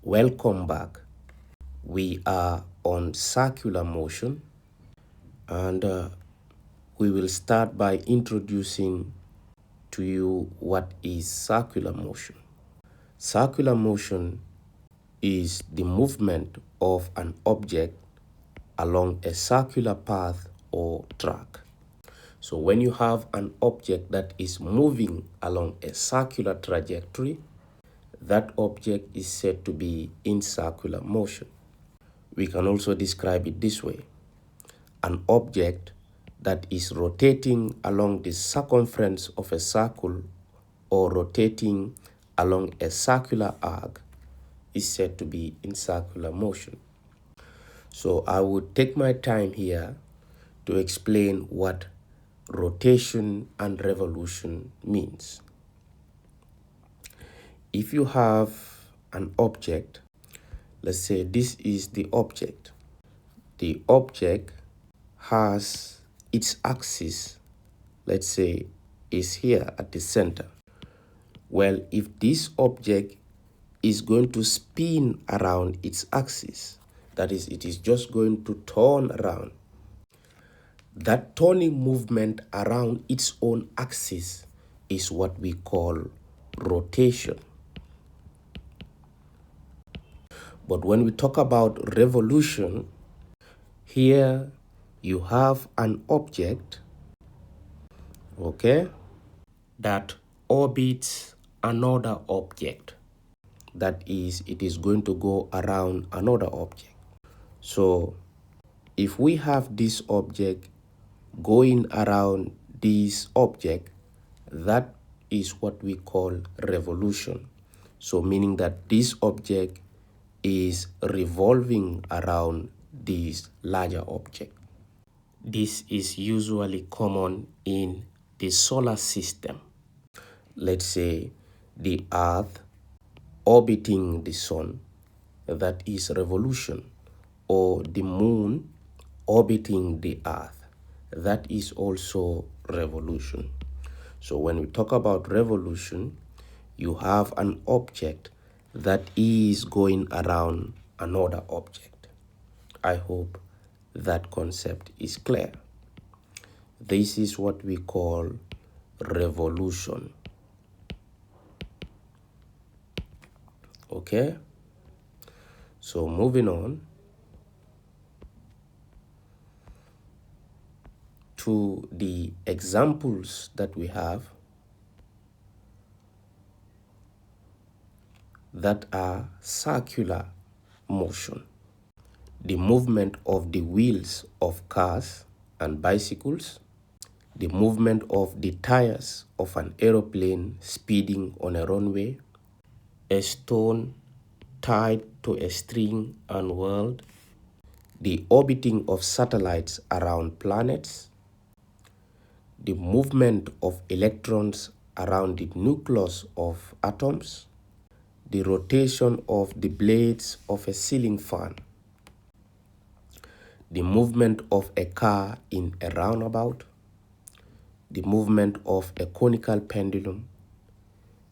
Welcome back. We are on circular motion and we will start by introducing to you what is circular motion. Circular motion is the movement of an object along a circular path or track. So when you have an object that is moving along a circular trajectory, that object is said to be in circular motion. We can also describe it this way. An object that is rotating along the circumference of a circle or rotating along a circular arc is said to be in circular motion. So I would take my time here to explain what rotation and revolution means. If you have an object, let's say this is the object. The object has its axis, let's say, is here at the center. Well, if this object is going to spin around its axis, that is, it is just going to turn around, that turning movement around its own axis is what we call rotation. But when we talk about revolution, here you have an object, okay, that orbits another object. That is, it is going to go around another object. So if we have this object going around this object, that is what we call revolution. So meaning that this object is revolving around this larger object. This is usually common in the solar system. Let's say the Earth orbiting the sun, that is revolution, or the moon orbiting the Earth, that is also revolution. So when we talk about revolution, you have an object that is going around another object. I hope that concept is clear. This is what we call revolution. Okay? So moving on to the examples that we have that are circular motion. The movement of the wheels of cars and bicycles, the movement of the tires of an aeroplane speeding on a runway, a stone tied to a string and whirled, the orbiting of satellites around planets, the movement of electrons around the nucleus of atoms, the rotation of the blades of a ceiling fan, the movement of a car in a roundabout, the movement of a conical pendulum,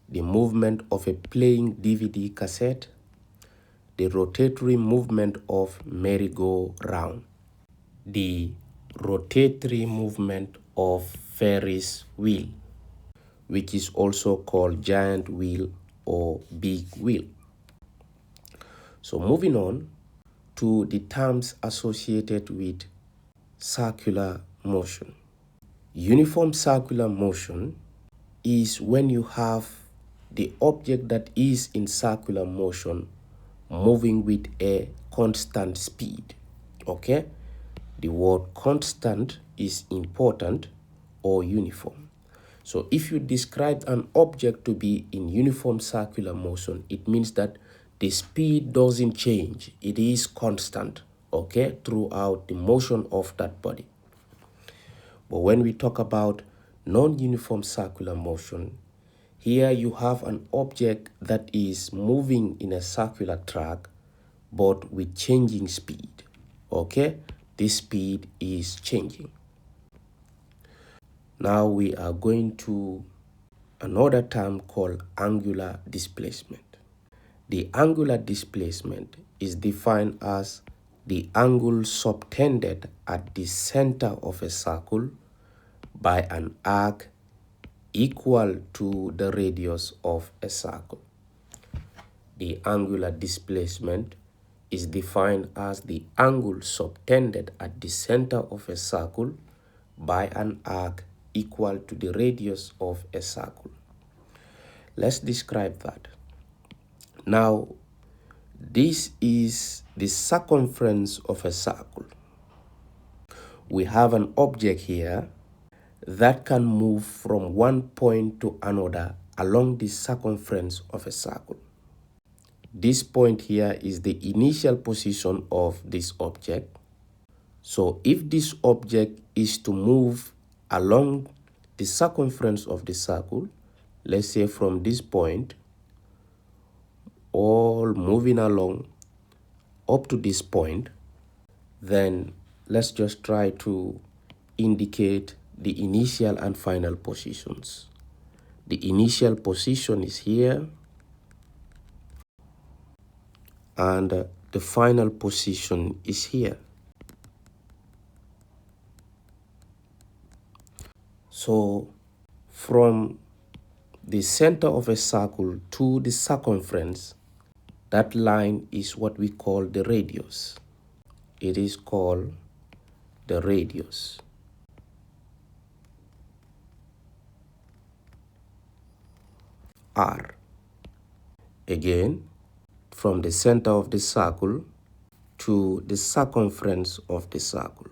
the movement of a playing DVD cassette, the rotatory movement of merry-go-round, the rotatory movement of Ferris wheel, which is also called giant wheel or big wheel. So moving on to the terms associated with circular motion. Uniform circular motion is when you have the object that is in circular motion moving with a constant speed. Okay? The word constant is important, or uniform. So if you describe an object to be in uniform circular motion, it means that the speed doesn't change. It is constant, okay, throughout the motion of that body. But when we talk about non-uniform circular motion, here you have an object that is moving in a circular track, but with changing speed, okay? This speed is changing. Now we are going to another term called angular displacement. The angular displacement is defined as the angle subtended at the center of a circle by an arc equal to the radius of a circle. The angular displacement is defined as the angle subtended at the center of a circle by an arc equal to the radius of a circle. Let's describe that. Now, this is the circumference of a circle. We have an object here that can move from one point to another along the circumference of a circle. This point here is the initial position of this object. So if this object is to move along the circumference of the circle, let's say from this point, all moving along up to this point, then let's just try to indicate the initial and final positions. The initial position is here, and the final position is here. So from the center of a circle to the circumference, that line is what we call the radius. It is called the radius. R. Again, from the center of the circle to the circumference of the circle.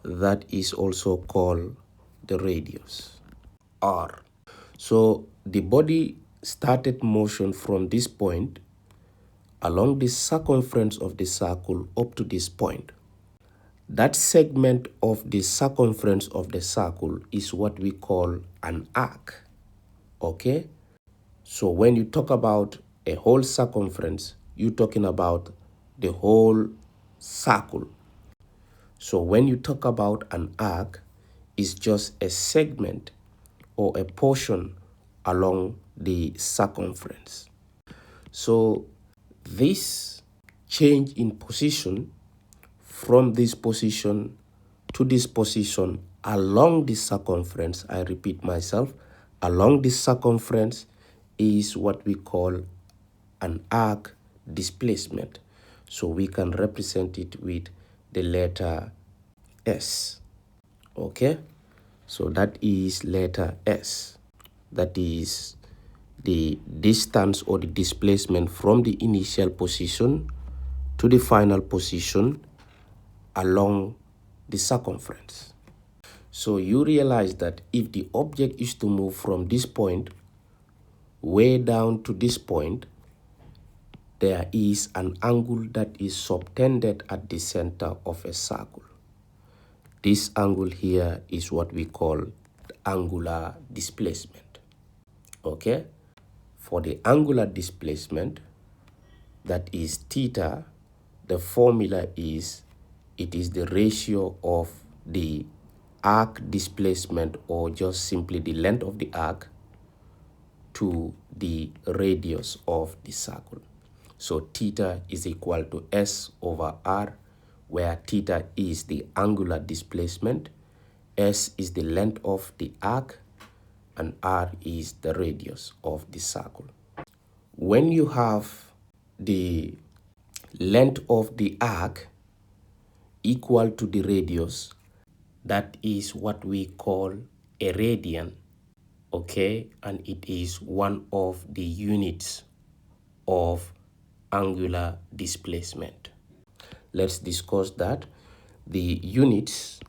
That is also called the radius, R. So the body started motion from this point along the circumference of the circle up to this point. That segment of the circumference of the circle is what we call an arc. Okay? So when you talk about a whole circumference, you're talking about the whole circle. So when you talk about an arc, it's just a segment or a portion along the circumference. So this change in position from this position to this position along the circumference, I repeat myself, along the circumference is what we call an arc displacement. So we can represent it with the letter S. Okay? So that is letter S. That is the distance or the displacement from the initial position to the final position along the circumference. So you realize that if the object is to move from this point way down to this point, there is an angle that is subtended at the center of a circle. This angle here is what we call angular displacement. Okay? For the angular displacement, that is theta, the formula is, it is the ratio of the arc displacement, or just simply the length of the arc, to the radius of the circle. So theta is equal to S over R, where theta is the angular displacement, S is the length of the arc, and R is the radius of the circle. When you have the length of the arc equal to the radius, that is what we call a radian, okay? And it is one of the units of angular displacement. Let's discuss that. The units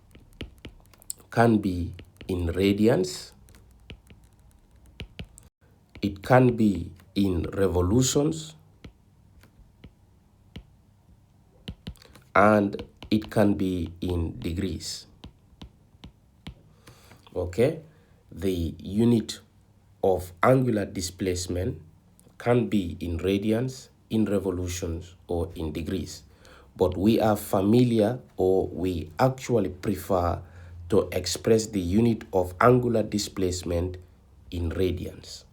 can be in radians, it can be in revolutions, and it can be in degrees. Okay? The unit of angular displacement can be in radians, in revolutions, or in degrees. But we are familiar, or we actually prefer to express the unit of angular displacement in radians.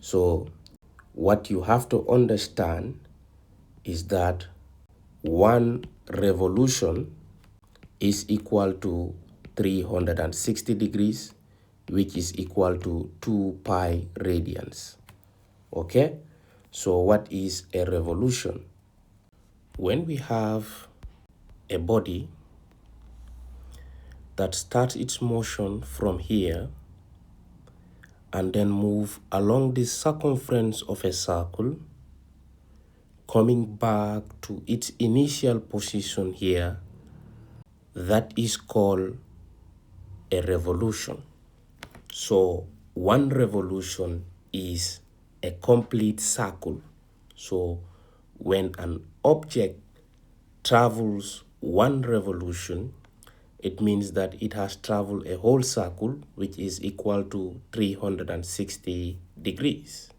So what you have to understand is that 1 revolution is equal to 360 degrees, which is equal to 2 pi radians. Okay? So what is a revolution? When we have a body that starts its motion from here and then move along the circumference of a circle, coming back to its initial position here, that is called a revolution. So 1 revolution is a complete circle. So when an object travels 1 revolution, it means that it has traveled a whole circle, which is equal to 360 degrees.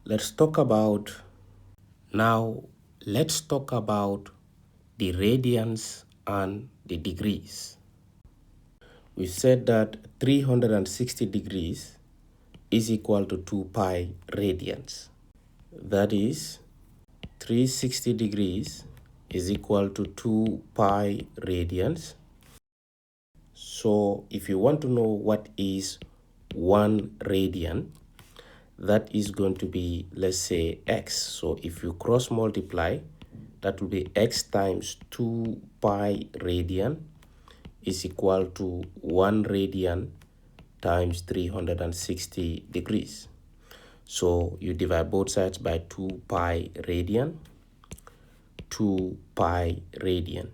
Let's talk about the radians and the degrees. We said that 360 degrees is equal to 2 pi radians. That is, 360 degrees is equal to 2 pi radians. So if you want to know what is 1 radian, that is going to be, let's say, x. So if you cross multiply, that will be x times 2 pi radian is equal to 1 radian times 360 degrees. So you divide both sides by 2 pi radian, 2 pi radian.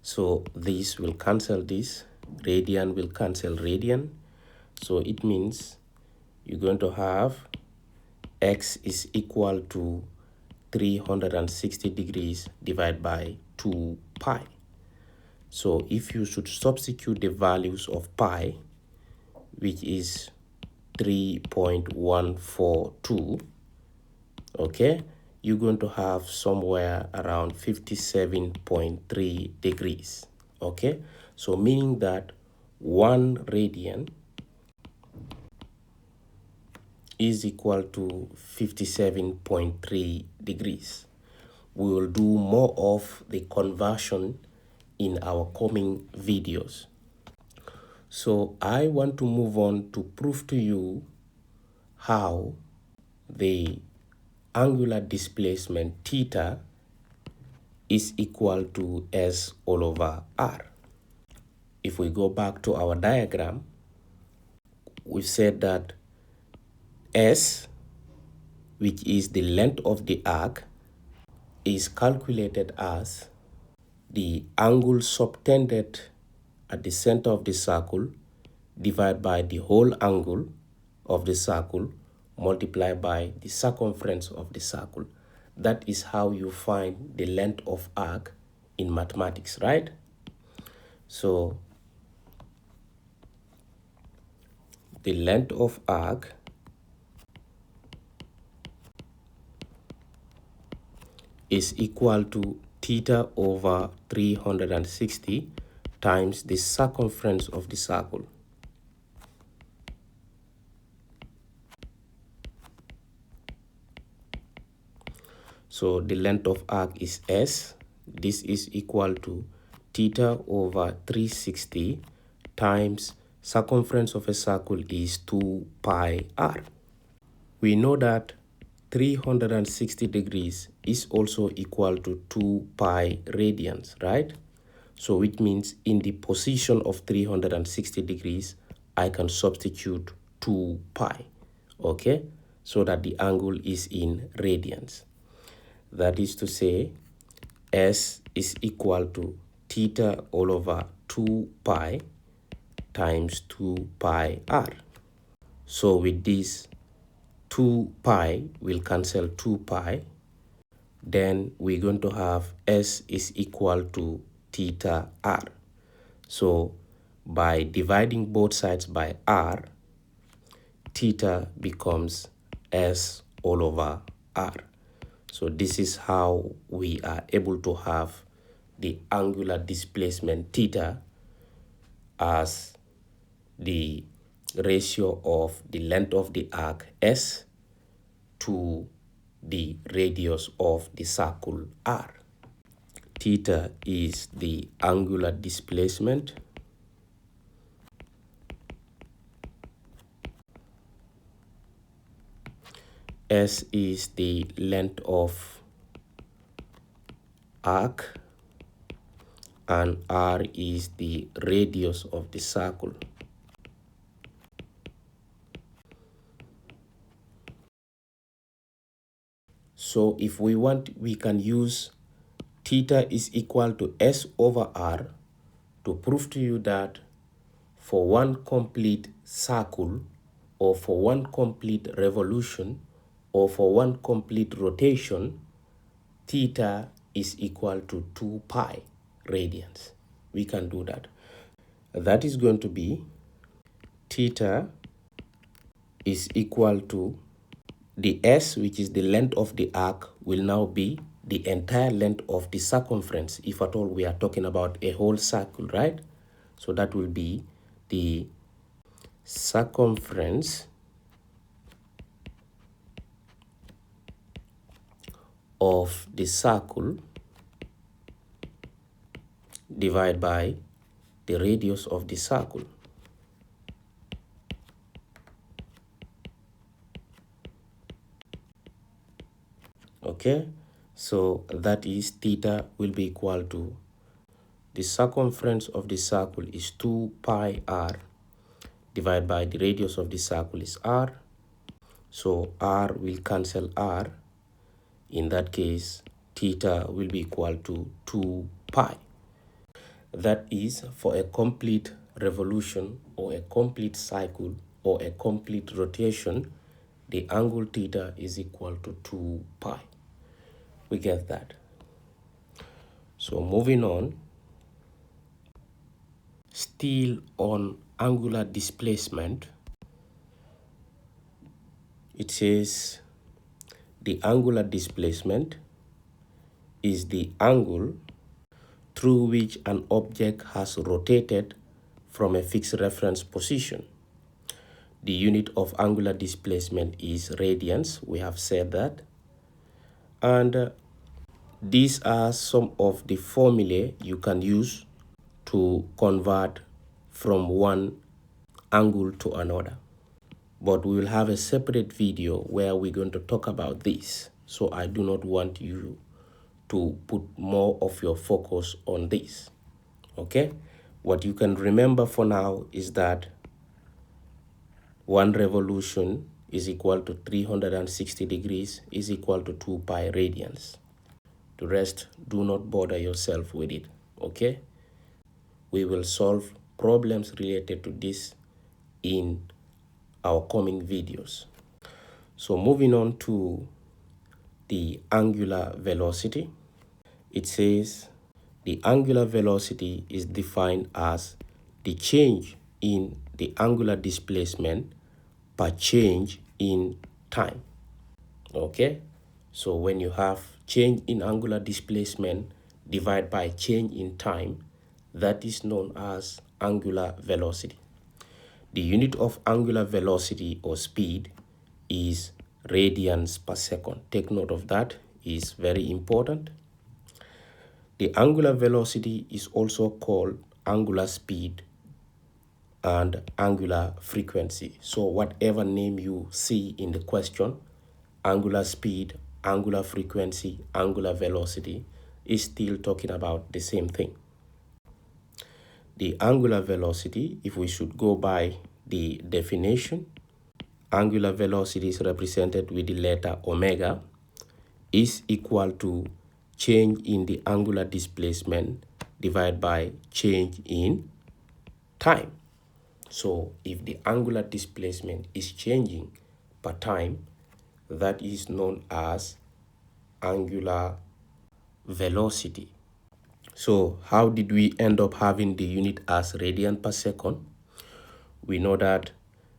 So this will cancel this, radian will cancel radian. So it means you're going to have x is equal to 360 degrees divided by 2 pi. So if you should substitute the values of pi, which is 3.142, okay, you're going to have somewhere around 57.3 degrees. Okay, so meaning that 1 radian is equal to 57.3 degrees. We will do more of the conversion in our coming videos. So I want to move on to prove to you how the angular displacement theta is equal to S all over R. If we go back to our diagram, we said that S, which is the length of the arc, is calculated as the angle subtended at the center of the circle divided by the whole angle of the circle multiplied by the circumference of the circle. That is how you find the length of arc in mathematics, right? So the length of arc is equal to theta over 360 times the circumference of the circle. So the length of arc is S. This is equal to theta over 360 times circumference of a circle is 2 pi r. We know that 360 degrees is also equal to 2 pi radians, right? So which means in the position of 360 degrees, I can substitute 2 pi, okay? So that the angle is in radians. That is to say, S is equal to theta all over 2 pi times 2 pi r. So with this, 2 pi will cancel 2 pi. Then we're going to have S is equal to theta r. So by dividing both sides by r, theta becomes S all over r. So this is how we are able to have the angular displacement theta as the ratio of the length of the arc S to the radius of the circle R. Theta is the angular displacement. S is the length of arc, and R is the radius of the circle. So if we want, we can use theta is equal to S over R to prove to you that for one complete circle, or for one complete revolution, or for one complete rotation, theta is equal to 2 pi radians. We can do that. That is going to be theta is equal to the S, which is the length of the arc, will now be the entire length of the circumference, if at all we are talking about a whole circle, right? So that will be the circumference of the circle divided by the radius of the circle. Okay, so that is theta will be equal to the circumference of the circle is 2 pi r divided by the radius of the circle is r. So r will cancel r. In that case, theta will be equal to 2 pi. That is for a complete revolution, or a complete cycle, or a complete rotation, the angle theta is equal to 2 pi. We get that. So moving on, still on angular displacement, it says the angular displacement is the angle through which an object has rotated from a fixed reference position. The unit of angular displacement is radians. We have said that. And these are some of the formulae you can use to convert from one angle to another. But we will have a separate video where we're going to talk about this. So I do not want you to put more of your focus on this. Okay? What you can remember for now is that one revolution is equal to 360 degrees is equal to 2 pi radians. The rest, do not bother yourself with it. Okay? We will solve problems related to this in our coming videos. So moving on to the angular velocity. It says the angular velocity is defined as the change in the angular displacement per change in time. Okay? So when you have change in angular displacement divided by change in time, that is known as angular velocity. The unit of angular velocity or speed is radians per second. Take note of that, is very important. The angular velocity is also called angular speed and angular frequency. So whatever name you see in the question, angular speed, angular frequency, angular velocity, is still talking about the same thing. The angular velocity, if we should go by the definition, angular velocity is represented with the letter omega, is equal to change in the angular displacement divided by change in time. So if the angular displacement is changing per time, that is known as angular velocity. So how did we end up having the unit as radian per second? We know that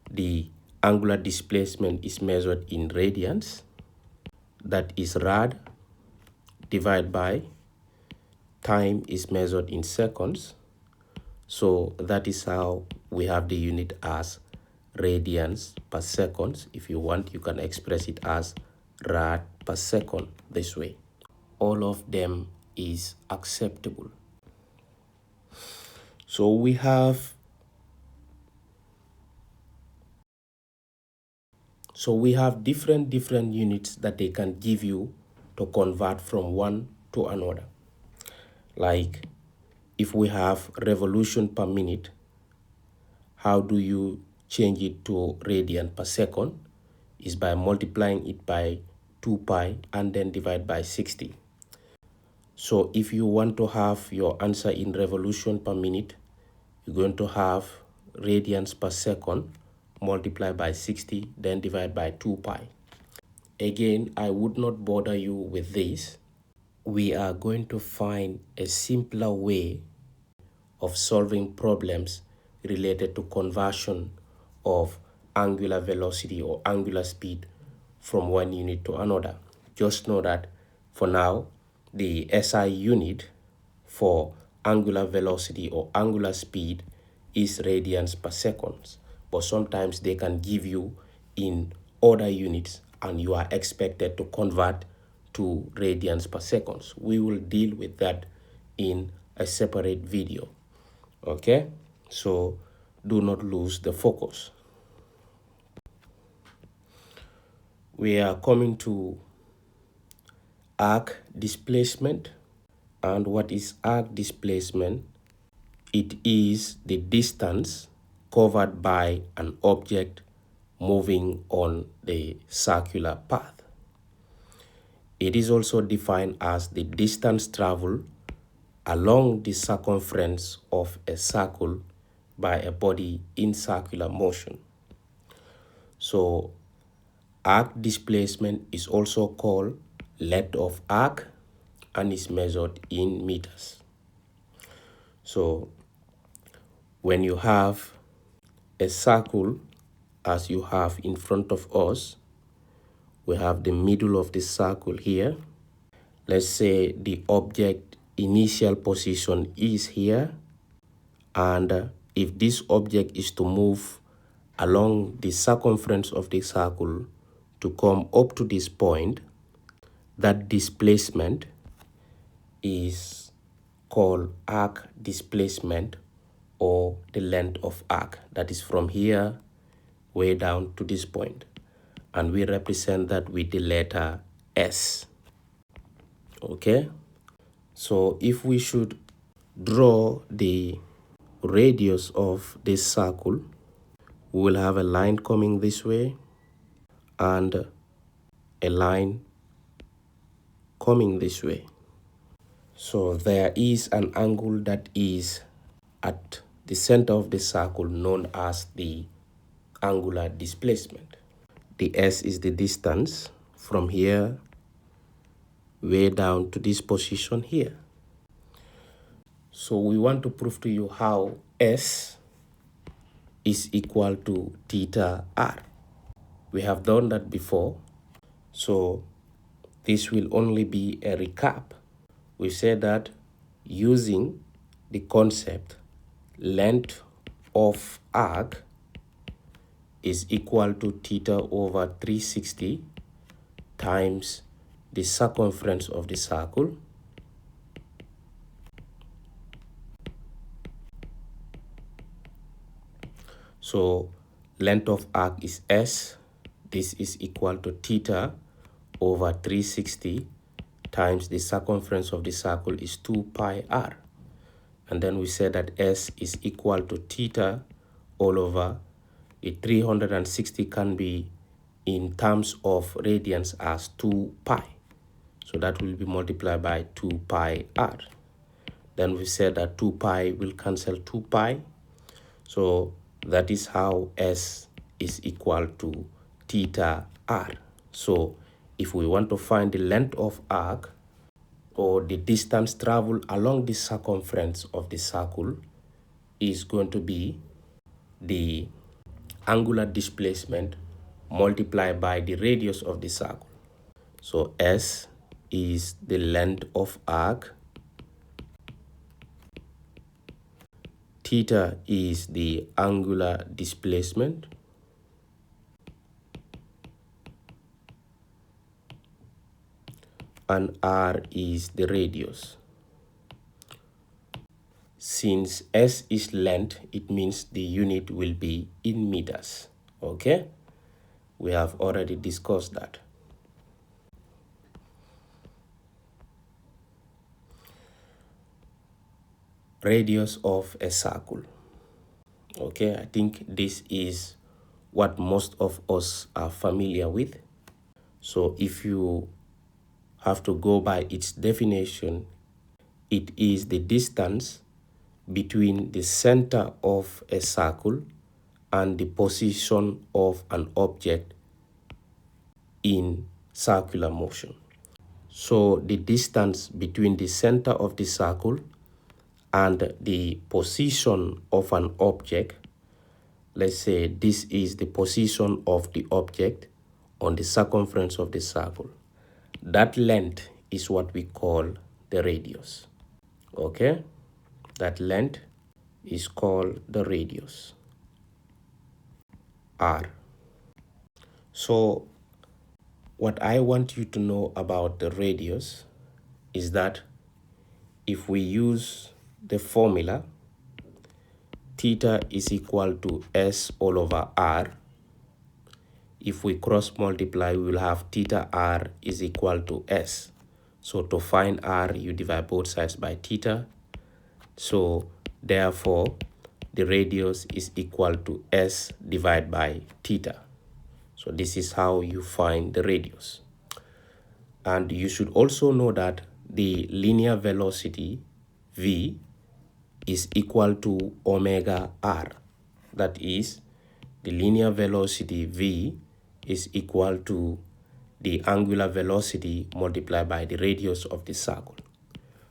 the angular displacement is measured in radians. That is rad divided by time is measured in seconds. So that is how we have the unit as radians per second. If you want, you can express it as rad per second this way. All of them is acceptable. So we have different units that they can give you to convert from one to another. Like if we have revolution per minute, how do you change it to radian per second? Is by multiplying it by 2 pi and then divide by 60. So if you want to have your answer in revolution per minute, you're going to have radians per second multiplied by 60, then divide by 2 pi. Again, I would not bother you with this. We are going to find a simpler way of solving problems related to conversion of angular velocity or angular speed from one unit to another. Just know that for now, the SI unit for angular velocity or angular speed is radians per second, but sometimes they can give you in other units and you are expected to convert to radians per second. We will deal with that in a separate video. Okay, so do not lose the focus. We are coming to arc displacement. And what is arc displacement? It is the distance covered by an object moving on the circular path. It is also defined as the distance traveled along the circumference of a circle by a body in circular motion. So arc displacement is also called length of arc and is measured in meters. So when you have a circle as you have in front of us, we have the middle of the circle here. Let's say the object initial position is here, and if this object is to move along the circumference of the circle to come up to this point, that displacement is called arc displacement, or the length of arc, that is from here way down to this point, and we represent that with the letter S. Okay, so if we should draw the radius of this circle, we will have a line coming this way and a line coming this way. So there is an angle that is at the center of the circle known as the angular displacement. The S is the distance from here way down to this position here. So we want to prove to you how S is equal to theta r. We have done that before, so this will only be a recap. We said that using the concept length of arc is equal to theta over 360 times the circumference of the circle So length of arc is S. This is equal to theta over 360 times the circumference of the circle is 2 pi r. And then we said that S is equal to theta all over the 360 can be in terms of radians as 2 pi. So that will be multiplied by 2 pi r. Then we said that 2 pi will cancel 2 pi. So that is how S is equal to theta r. So if we want to find the length of arc or the distance traveled along the circumference of the circle, is going to be the angular displacement multiplied by the radius of the circle. So S is the length of arc, Theta is the angular displacement. And r is the radius. Since s is length, it means the unit will be in meters. Okay? We have already discussed that. Radius of a circle. Okay, I think this is what most of us are familiar with. So if you have to go by its definition, it is the distance between the center of a circle and the position of an object in circular motion. So the distance between the center of the circle and the position of an object, let's say this is the position of the object on the circumference of the circle. That length is what we call the radius. Okay? That length is called the radius, r. So what I want you to know about the radius is that if we use the formula theta is equal to s all over r, if we cross multiply, we will have theta r is equal to s. So to find r, you divide both sides by theta. So therefore, the radius is equal to s divided by theta. So this is how you find the radius. And you should also know that the linear velocity v is equal to omega r. That is, the linear velocity v is equal to the angular velocity multiplied by the radius of the circle.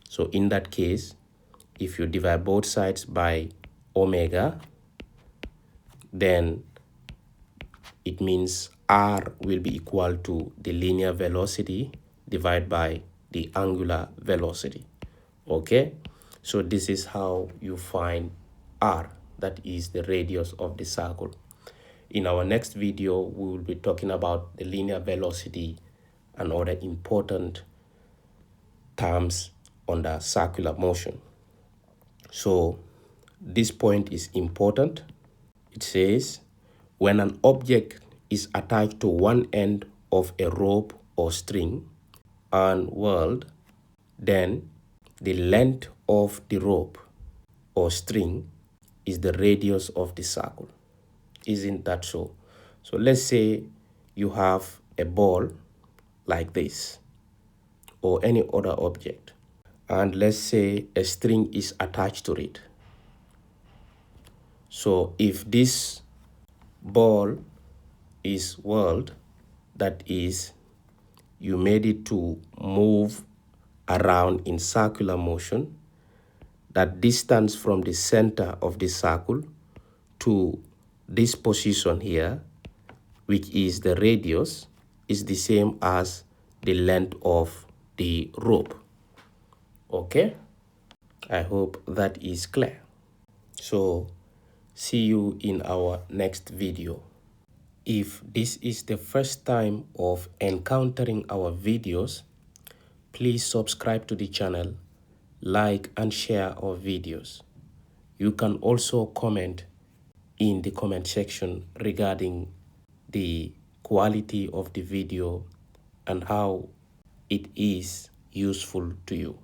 So in that case, if you divide both sides by omega, then it means r will be equal to the linear velocity divided by the angular velocity. Okay? So this is how you find r, that is the radius of the circle. In our next video, we will be talking about the linear velocity and other important terms under circular motion. So this point is important. It says, when an object is attached to one end of a rope or string and whirled, then the length of the rope or string is the radius of the circle. Isn't that so? So let's say you have a ball like this or any other object, and let's say a string is attached to it. So if this ball is whirled, that is, you made it to move around in circular motion, that distance from the center of the circle to this position here, which is the radius, is the same as the length of the rope. Okay? I hope that is clear. So see you in our next video. If this is the first time of encountering our videos, please subscribe to the channel, like and share our videos. You can also comment in the comment section regarding the quality of the video and how it is useful to you.